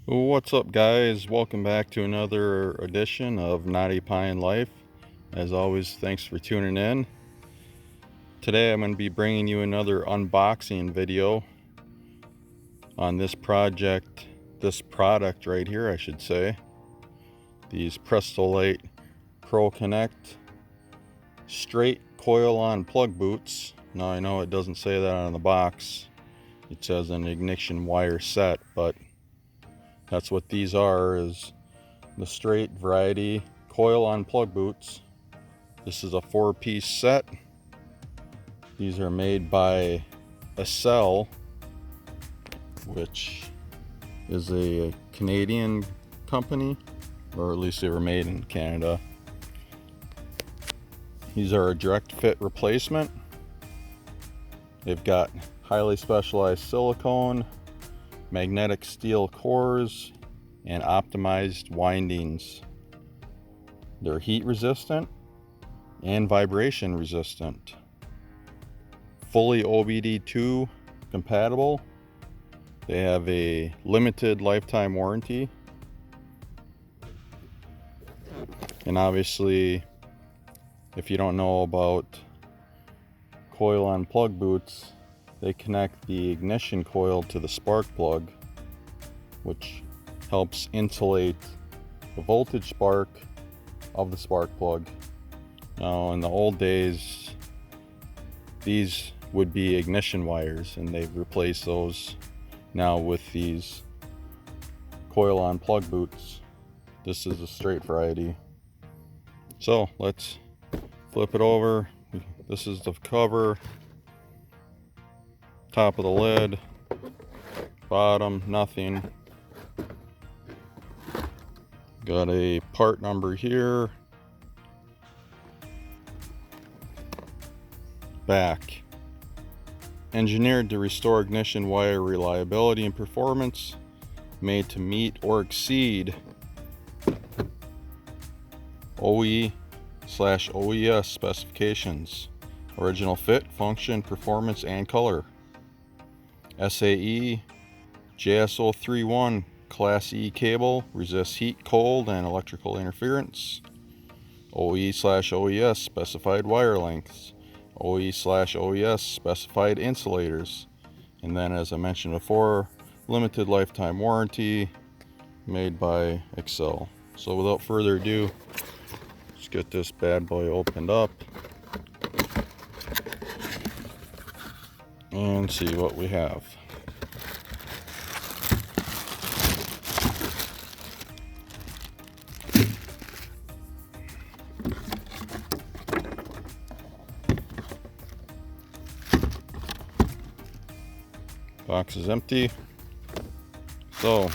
What's up, guys? Welcome back to another edition of Knotty Pine Life. As always, thanks for tuning in. Today I'm going to be bringing you another unboxing video on this product right here, I should say. These Prestolite ProConnect straight coil-on plug boots. Now I know it doesn't say that on the box. It says an ignition wire set, but that's what these are, is the straight variety coil-on plug boots. This is a 4-piece set. These are made by coul, which is a Canadian company, or at least they were made in Canada. These are a direct fit replacement. They've got highly specialized silicone, magnetic steel cores, and optimized windings. They're heat resistant and vibration resistant. Fully OBD2 compatible. They have a limited lifetime warranty. And obviously, if you don't know about coil-on plug boots, they connect the ignition coil to the spark plug, which helps insulate the voltage spark of the spark plug. Now, in the old days, these would be ignition wires, and they've replaced those now with these coil-on plug boots. This is a straight variety. So let's flip it over. This is the cover, top of the lid, bottom, nothing. Got a part number here. Back. Engineered to restore ignition wire reliability and performance, made to meet or exceed OE/OES specifications. Original fit, function, performance, and color. SAE JS031 Class E cable, resists heat, cold, and electrical interference. OE/OES specified wire lengths. OE/OES specified insulators. And then, as I mentioned before, limited lifetime warranty, made by coul. So without further ado, let's get this bad boy opened up and see what we have. Box is empty. So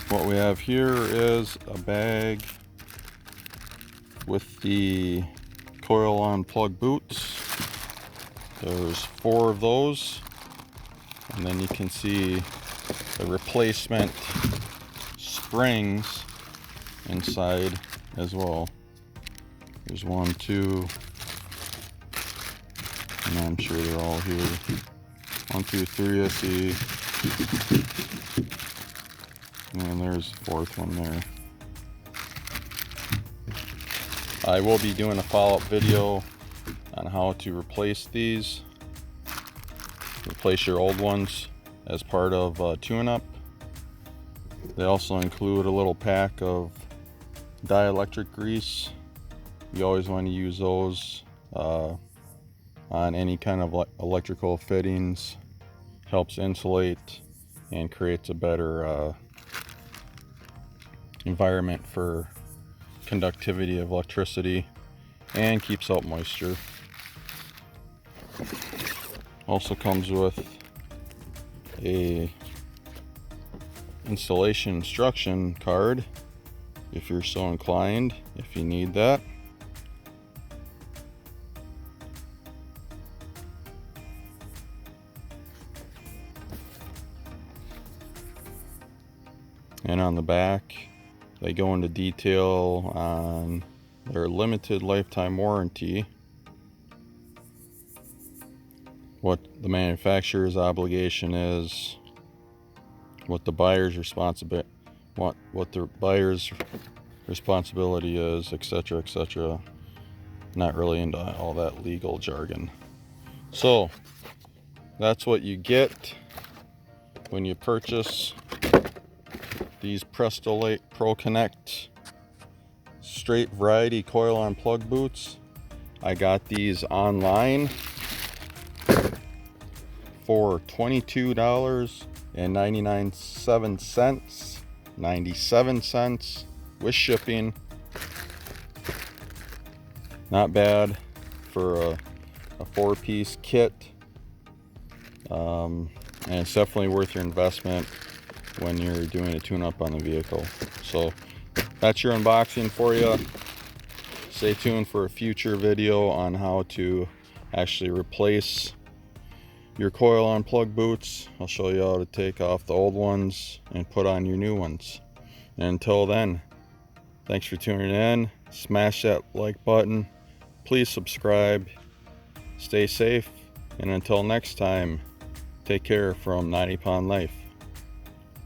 what we have here is a bag with the coil-on plug boots. There's 4 of those, and then you can see the replacement springs inside as well. There's 1, 2, and I'm sure they're all here. 1, 2, 3, I see. And there's the 4th one there. I will be doing a follow-up video on how to replace these. Replace your old ones as part of a tune-up. They also include a little pack of dielectric grease. You always want to use those on any kind of electrical fittings. Helps insulate and creates a better environment for conductivity of electricity, and keeps out moisture. Also comes with a installation instruction card if you're so inclined, if you need that. And on the back, they go into detail on their limited lifetime warranty, what the manufacturer's obligation is, what the buyer's responsibility is, etc., etc. Not really into all that legal jargon. So that's what you get when you purchase these Prestolite ProConnect straight variety coil-on plug boots. I got these online for $22.97 with shipping. Not bad for a 4-piece kit, and it's definitely worth your investment when you're doing a tune-up on the vehicle. So that's your unboxing for you. Stay tuned for a future video on how to actually replace your coil-on plug boots. I'll show you how to take off the old ones and put on your new ones. And until then, thanks for tuning in. Smash that like button. Please subscribe. Stay safe. And until next time, take care from 90 Pound Life.